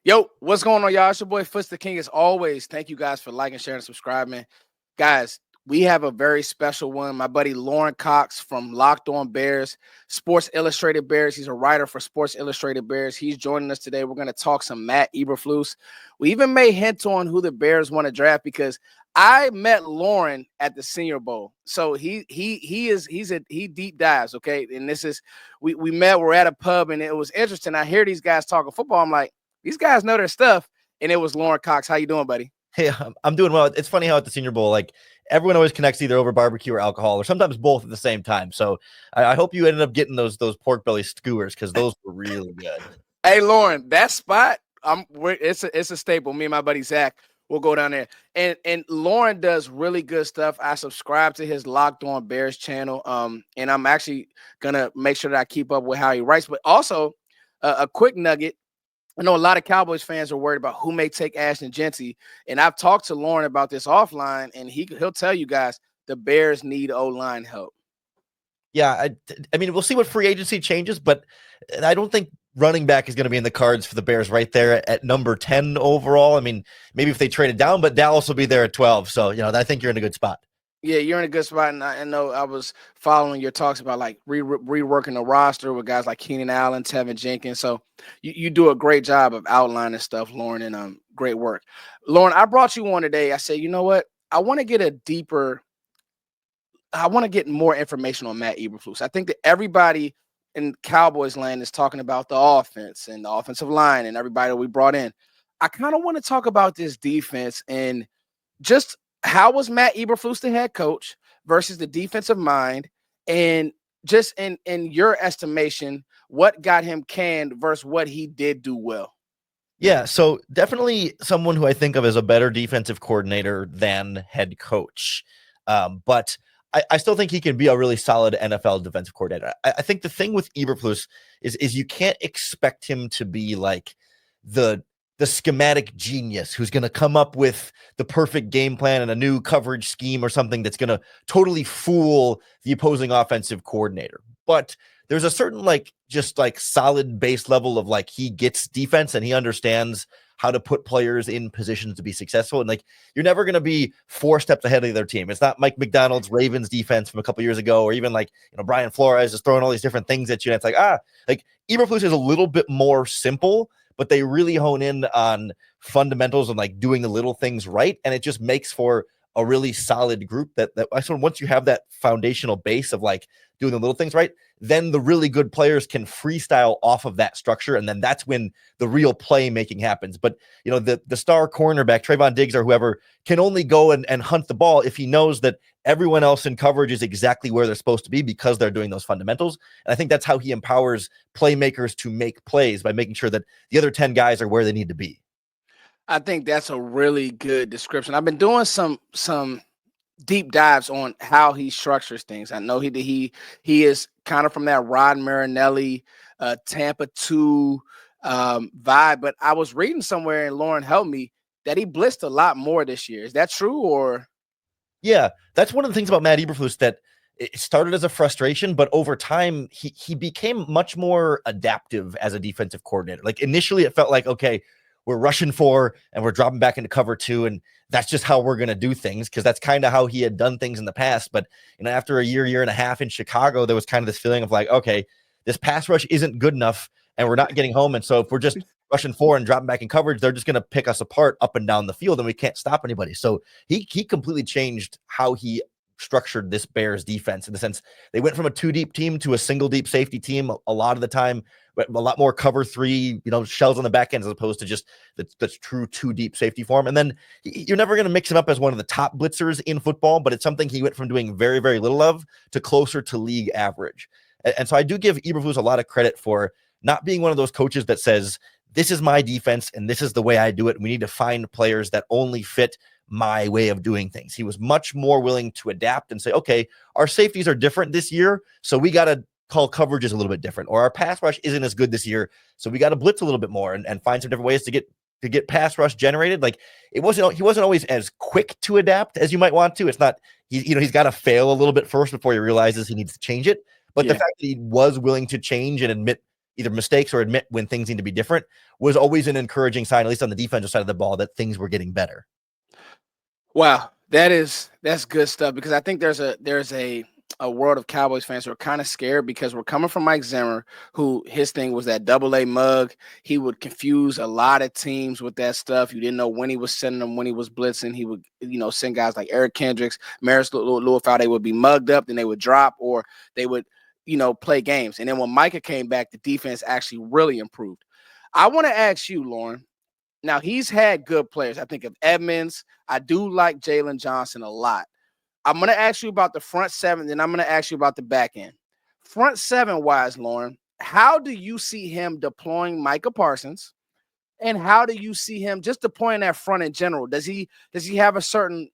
Yo, what's going on, y'all? It's your boy Footsdaking. As always, thank you guys for liking, sharing, and subscribing. Guys, we have a very special one. My buddy Lorin Cox from Locked On Bears, Sports Illustrated Bears. He's a writer for Sports Illustrated Bears. He's joining us today. We're going to talk some Matt Eberflus. We even may hint on who the Bears want to draft because I met Lorin at the Senior Bowl. So he deep dives, okay? And this is we met, we're at a pub, and it was interesting. I hear these guys talking football. I'm like, these guys know their stuff, and it was Lorin Cox. How you doing, buddy? Hey, I'm doing well. It's funny how at the Senior Bowl, like everyone always connects either over barbecue or alcohol, or sometimes both at the same time. So I hope you ended up getting those pork belly skewers because those were really good. Hey, Lorin, that spot, it's a staple. Me and my buddy Zach will go down there, and Lorin does really good stuff. I subscribe to his Locked On Bears channel, and I'm actually gonna make sure that I keep up with how he writes. But also, a quick nugget. I know a lot of Cowboys fans are worried about who may take Ashton Jeanty, and I've talked to Lorin about this offline, and he'll tell you guys the Bears need O-line help. Yeah, I mean, we'll see what free agency changes, but I don't think running back is going to be in the cards for the Bears right there at number 10 overall. I mean, maybe if they trade it down, but Dallas will be there at 12. So, I think you're in a good spot. Yeah, you're in a good spot, and I know I was following your talks about like reworking the roster with guys like Keenan Allen, Tevin Jenkins. So you do a great job of outlining stuff, Lorin, and great work. Lorin, I brought you on today. I said, you know what? I want to get more information on Matt Eberflus. I think that everybody in Cowboys land is talking about the offense and the offensive line and everybody that we brought in. I kind of want to talk about this defense and just how was Matt Eberflus the head coach versus the defensive mind, and just in your estimation, what got him canned versus what he did do well? Yeah, so definitely someone who I think of as a better defensive coordinator than head coach. But I still think he can be a really solid NFL defensive coordinator. I think the thing with Eberflus is you can't expect him to be like the schematic genius who's going to come up with the perfect game plan and a new coverage scheme or something that's going to totally fool the opposing offensive coordinator. But there's a certain just solid base level of he gets defense and he understands how to put players in positions to be successful. And you're never going to be 4 steps ahead of the other team. It's not Mike McDonald's Ravens defense from a couple years ago, or even Brian Flores is throwing all these different things at you. And it's Eberflus is a little bit more simple, but they really hone in on fundamentals and doing the little things right. And it just makes for a really solid group that once you have that foundational base of doing the little things right, then the really good players can freestyle off of that structure. And then that's when the real playmaking happens. But, the star cornerback, Trayvon Diggs or whoever, can only go and hunt the ball if he knows that everyone else in coverage is exactly where they're supposed to be because they're doing those fundamentals. And I think that's how he empowers playmakers to make plays, by making sure that the other 10 guys are where they need to be. I think that's a really good description. I've been doing some deep dives on how he structures things. I know he is kind of from that Rod Marinelli, Tampa 2 vibe, but I was reading somewhere, and Lorin helped me, that he blitzed a lot more this year. Is that true? Or yeah, that's one of the things about Matt Eberflus, that it started as a frustration, but over time he became much more adaptive as a defensive coordinator. Initially it felt like, okay, we're rushing 4 and we're dropping back into cover 2, and that's just how we're going to do things, because that's kind of how he had done things in the past. But after a year and a half in Chicago, there was kind of this feeling of okay, this pass rush isn't good enough and we're not getting home. And so if we're just rushing 4 and dropping back in coverage, they're just going to pick us apart up and down the field and we can't stop anybody. So he completely changed how he structured this Bears defense, in the sense they went from a 2-deep team to a single deep safety team a lot of the time, a lot more cover 3, shells on the back end, as opposed to just the true 2-deep safety form. And then you're never going to mix him up as one of the top blitzers in football, but it's something he went from doing very, very little of to closer to league average. And so I do give Eberflus a lot of credit for not being one of those coaches that says, this is my defense and this is the way I do it. We need to find players that only fit my way of doing things. He was much more willing to adapt and say, okay, our safeties are different this year, so we got to call coverages a little bit different, or our pass rush isn't as good this year, so we got to blitz a little bit more and find some different ways to get pass rush generated. He wasn't always as quick to adapt as you might want to. It's not, he's got to fail a little bit first before he realizes he needs to change it. But the fact that he was willing to change and admit either mistakes or admit when things need to be different was always an encouraging sign, at least on the defensive side of the ball, that things were getting better. Wow, that's good stuff, because I think there's a world of Cowboys fans who are kind of scared because we're coming from Mike Zimmer, who his thing was that double A mug. He would confuse a lot of teams with that stuff. You didn't know when he was sending them, when he was blitzing. He would, send guys like Eric Kendricks, Maris Louisville. They would be mugged up, then they would drop, or they would, play games. And then when Micah came back, the defense actually really improved. I want to ask you, Lorin. Now, he's had good players. I think of Edmonds. I do like Jalen Johnson a lot. I'm going to ask you about the front seven, then I'm going to ask you about the back end. Front seven wise, Lorin, how do you see him deploying Micah Parsons? And how do you see him just deploying that front in general? Does he have a certain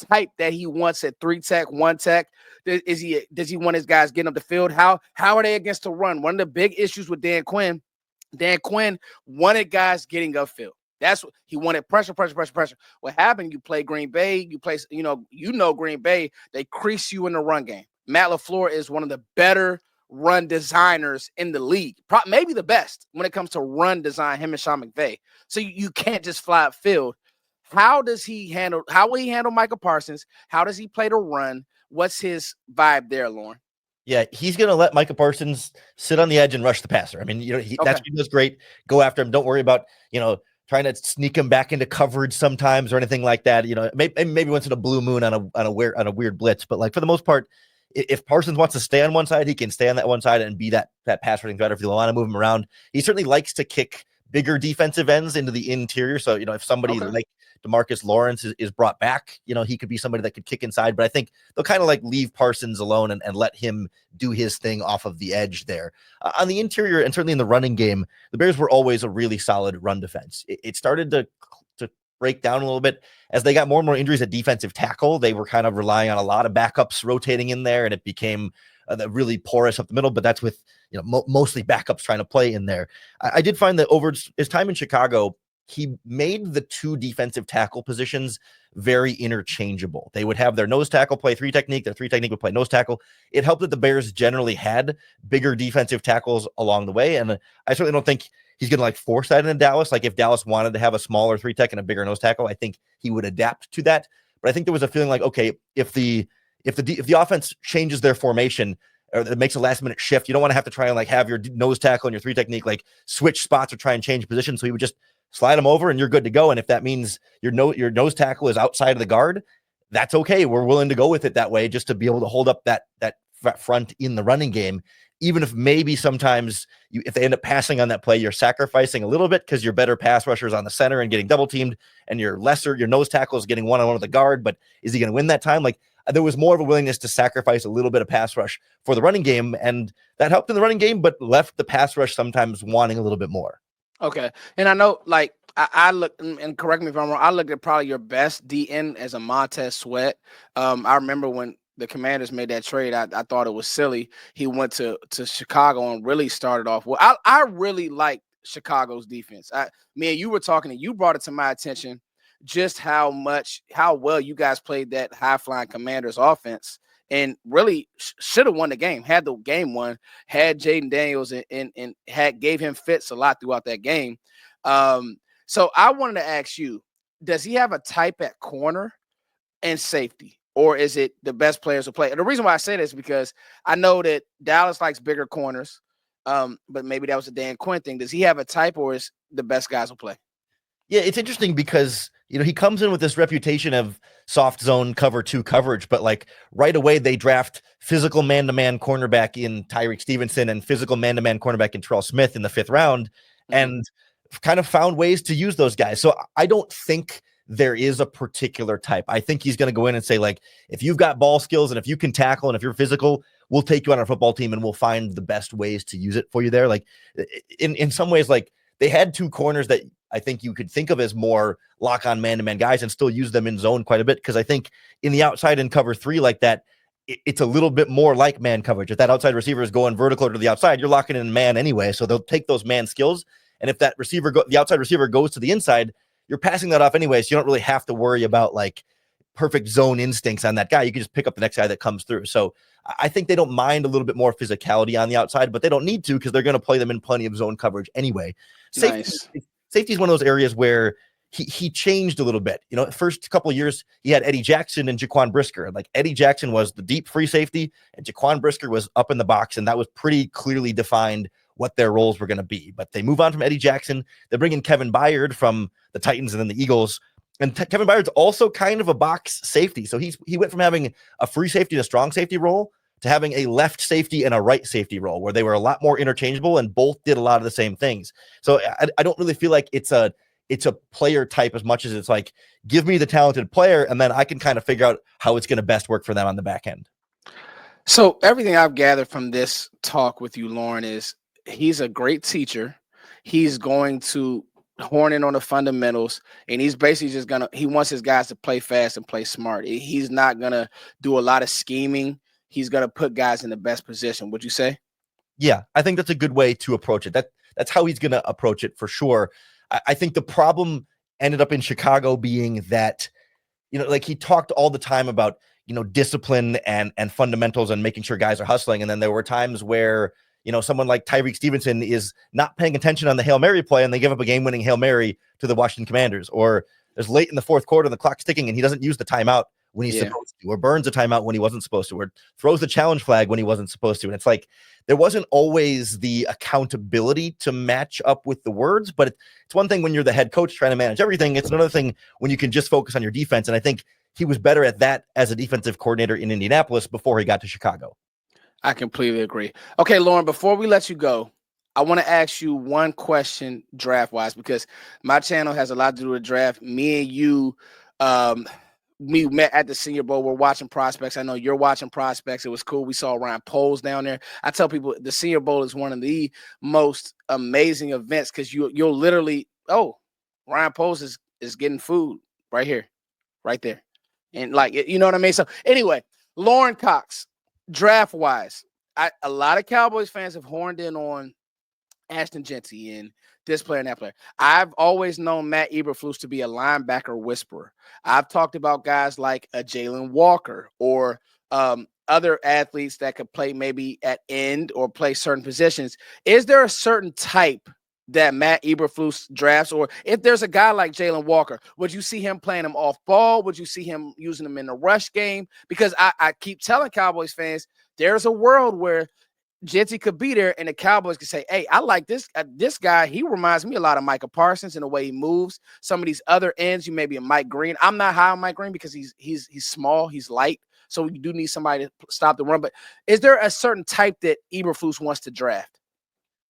type that he wants at 3 tech, 1 tech? Does he want his guys getting up the field? How are they against the run? One of the big issues with Dan Quinn wanted guys getting upfield. That's what he wanted. Pressure. What happened? You play Green Bay. You play, Green Bay. They crease you in the run game. Matt LaFleur is one of the better run designers in the league. Maybe the best when it comes to run design, him and Sean McVay. So you can't just fly upfield. How will he handle Micah Parsons? How does he play the run? What's his vibe there, Lorin? Yeah, he's going to let Micah Parsons sit on the edge and rush the passer. I mean, that's what he does great. Go after him. Don't worry about, trying to sneak him back into coverage sometimes or anything like that. Maybe once in a blue moon on a weird blitz, but like for the most part, if Parsons wants to stay on one side, he can stay on that one side and be that pass rushing threat. If you want to move him around, he certainly likes to kick bigger defensive ends into the interior. So, if somebody like DeMarcus Lawrence is brought back, he could be somebody that could kick inside, but I think they'll kind of like leave Parsons alone and let him do his thing off of the edge there. On the interior and certainly in the running game, the Bears were always a really solid run defense. It started to break down a little bit as they got more and more injuries at defensive tackle. They were kind of relying on a lot of backups rotating in there, and it became really porous up the middle, but that's with, mostly backups trying to play in there. I did find that over his time in Chicago, he made the two defensive tackle positions very interchangeable. They would have their nose tackle play 3 technique, their 3 technique would play nose tackle. It helped that the Bears generally had bigger defensive tackles along the way, and I certainly don't think he's going to like force that in Dallas. Like if Dallas wanted to have a smaller 3 tech and a bigger nose tackle, I think he would adapt to that. But I think there was a feeling like, okay, if the offense changes their formation or it makes a last minute shift, you don't want to have to try and like have your nose tackle and your 3 technique like switch spots or try and change position. So he would just slide them over and you're good to go. And if that means your nose tackle is outside of the guard, that's okay. We're willing to go with it that way just to be able to hold up that front in the running game. Even if maybe sometimes if they end up passing on that play, you're sacrificing a little bit because your better pass rushers on the center and getting double teamed, and your nose tackle is getting one-on-one with the guard. But is he going to win that time? Like there was more of a willingness to sacrifice a little bit of pass rush for the running game, and that helped in the running game, but left the pass rush sometimes wanting a little bit more. Okay, and I know, like I look, and correct me if I'm wrong, I looked at probably your best DN as a Montez Sweat. I remember when the Commanders made that trade, I thought it was silly. He went to Chicago and really started off well. I really like Chicago's defense. Me and you were talking, and you brought it to my attention just how well you guys played that high-flying Commanders offense, and really should have won the game. Had the game won, had Jaden Daniels and gave him fits a lot throughout that game. So I wanted to ask you, does he have a type at corner and safety? Or is it the best players will play? And the reason why I say this is because I know that Dallas likes bigger corners, but maybe that was a Dan Quinn thing. Does he have a type, or is the best guys will play? Yeah, it's interesting because, he comes in with this reputation of soft zone cover 2 coverage, but like right away they draft physical man-to-man cornerback in Tyreek Stevenson and physical man-to-man cornerback in Terrell Smith in the 5th round, and kind of found ways to use those guys. So I don't think there is a particular type. I think he's going to go in and say, like, if you've got ball skills and if you can tackle and if you're physical, we'll take you on our football team and we'll find the best ways to use it for you there. Like in some ways, like they had 2 corners that I think you could think of as more lock on man-to-man guys and still use them in zone quite a bit. Cause I think in the outside in cover 3 like that, it's a little bit more like man coverage. If that outside receiver is going vertical to the outside, you're locking in man anyway. So they'll take those man skills. And if that the outside receiver goes to the inside, you're passing that off anyway, so you don't really have to worry about like perfect zone instincts on that guy. You can just pick up the next guy that comes through. So I think they don't mind a little bit more physicality on the outside, but they don't need to because they're going to play them in plenty of zone coverage anyway. Nice. Safety is one of those areas where he changed a little bit. The first couple of years, he had Eddie Jackson and Jaquan Brisker. Like Eddie Jackson was the deep free safety, and Jaquan Brisker was up in the box, and that was pretty clearly defined what their roles were going to be. But they move on from Eddie Jackson. They bring in Kevin Byard from the Titans and then the Eagles. And Kevin Byard's also kind of a box safety. So he went from having a free safety and a strong safety role to having a left safety and a right safety role where they were a lot more interchangeable and both did a lot of the same things. So I don't really feel like it's a player type as much as it's like, give me the talented player and then I can kind of figure out how it's going to best work for them on the back end. So everything I've gathered from this talk with you, Lorin, is he's a great teacher. He's going to horn in on the fundamentals, and he's basically just he wants his guys to play fast and play smart. He's not going to do a lot of scheming. He's going to put guys in the best position. Would you say? Yeah, I think that's a good way to approach it. That's how he's going to approach it for sure. I think the problem ended up in Chicago being that, like he talked all the time about, discipline and fundamentals and making sure guys are hustling. And then there were times where, someone like Tyreek Stevenson is not paying attention on the Hail Mary play and they give up a game-winning Hail Mary to the Washington Commanders. Or there's late in the fourth quarter and the clock's ticking and he doesn't use the timeout when he's supposed to, or burns a timeout when he wasn't supposed to, or throws the challenge flag when he wasn't supposed to. And it's like, there wasn't always the accountability to match up with the words, but it's one thing when you're the head coach trying to manage everything. It's another thing when you can just focus on your defense. And I think he was better at that as a defensive coordinator in Indianapolis before he got to Chicago. I completely agree. Okay, Lorin, before we let you go, I want to ask you one question draft-wise, because my channel has a lot to do with draft. Me and you, we met at the Senior Bowl. We're watching prospects. I know you're watching prospects. It was cool. We saw Ryan Poles down there. I tell people the Senior Bowl is one of the most amazing events because you'll literally, Ryan Poles is getting food right here, right there. And like, you know what I mean? So anyway, Lorin Cox, draft-wise, a lot of Cowboys fans have horned in on Ashton Jeanty and this player and that player. I've always known Matt Eberflus to be a linebacker whisperer. I've talked about guys like a Jalen Walker or other athletes that could play maybe at end or play certain positions. Is there a certain type that Matt Eberflus drafts? Or if there's a guy like Jalen Walker, would you see him playing him off ball? Would you see him using him in the rush game? Because I keep telling Cowboys fans, there's a world where Jeanty could be there and the Cowboys could say, hey, I like this guy. He reminds me a lot of Micah Parsons in the way he moves. Some of these other ends, you may be a Mike Green. I'm not high on Mike Green because he's small, he's light. So you do need somebody to stop the run. But is there a certain type that Eberflus wants to draft?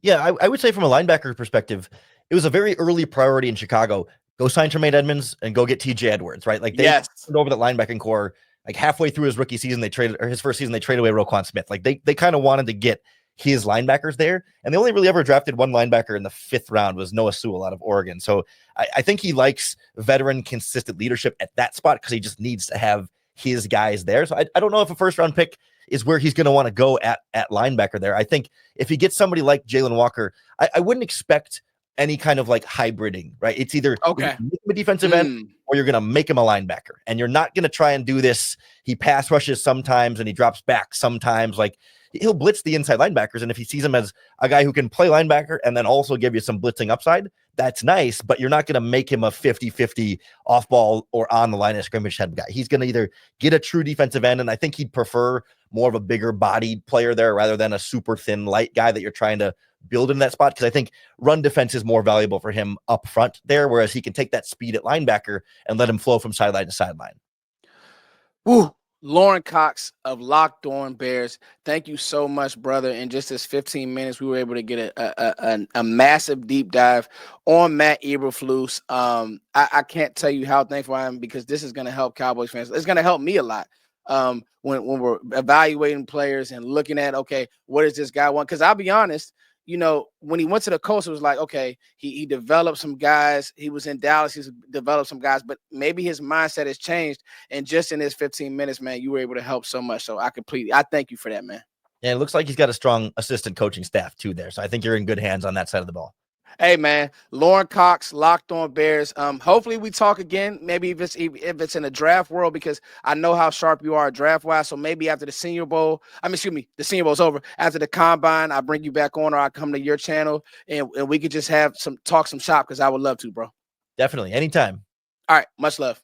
Yeah, I would say from a linebacker perspective, it was a very early priority in Chicago. Go sign Tremaine Edmonds and go get TJ Edwards, right? Like they turned over that linebacking core. Like halfway through his rookie season, his first season, they traded away Roquan Smith. Like they kind of wanted to get his linebackers there. And they only really ever drafted one linebacker in the 5th round was Noah Sewell out of Oregon. So I think he likes veteran, consistent leadership at that spot because he just needs to have his guys there. So I don't know if a first round pick is where he's going to want to go at linebacker there. I think if he gets somebody like Jalen Walker, I wouldn't expect any kind of like hybriding, right? It's either make him a defensive end or you're going to make him a linebacker. And you're not going to try and do this. He pass rushes sometimes and he drops back sometimes. Like he'll blitz the inside linebackers. And if he sees him as a guy who can play linebacker and then also give you some blitzing upside, that's nice, but you're not going to make him a 50-50 off ball or on the line of scrimmage type guy. He's going to either get a true defensive end, and I think he'd prefer more of a bigger bodied player there rather than a super thin, light guy that you're trying to build in that spot. Because I think run defense is more valuable for him up front there, whereas he can take that speed at linebacker and let him flow from sideline to sideline. Woo. Lorin Cox of Locked On Bears, thank you so much, brother. In just this 15 minutes, we were able to get a massive deep dive on Matt Eberflus. I can't tell you how thankful I am because this is going to help Cowboys fans. It's going to help me a lot when we're evaluating players and looking at, okay, what does this guy want? Because I'll be honest, you know, when he went to the Colts, it was like, okay, he developed some guys. He was in Dallas. He's developed some guys, but maybe his mindset has changed. And just in this 15 minutes, man, you were able to help so much. So I thank you for that, man. Yeah, it looks like he's got a strong assistant coaching staff too there. So I think you're in good hands on that side of the ball. Hey man, Lorin Cox, Locked On Bears. Hopefully we talk again. Maybe if it's in the draft world, because I know how sharp you are draft wise. So maybe after the Senior Bowl, the Senior Bowl's over. After the Combine, I bring you back on, or I come to your channel and we could just have some shop, because I would love to, bro. Definitely, anytime. All right, much love.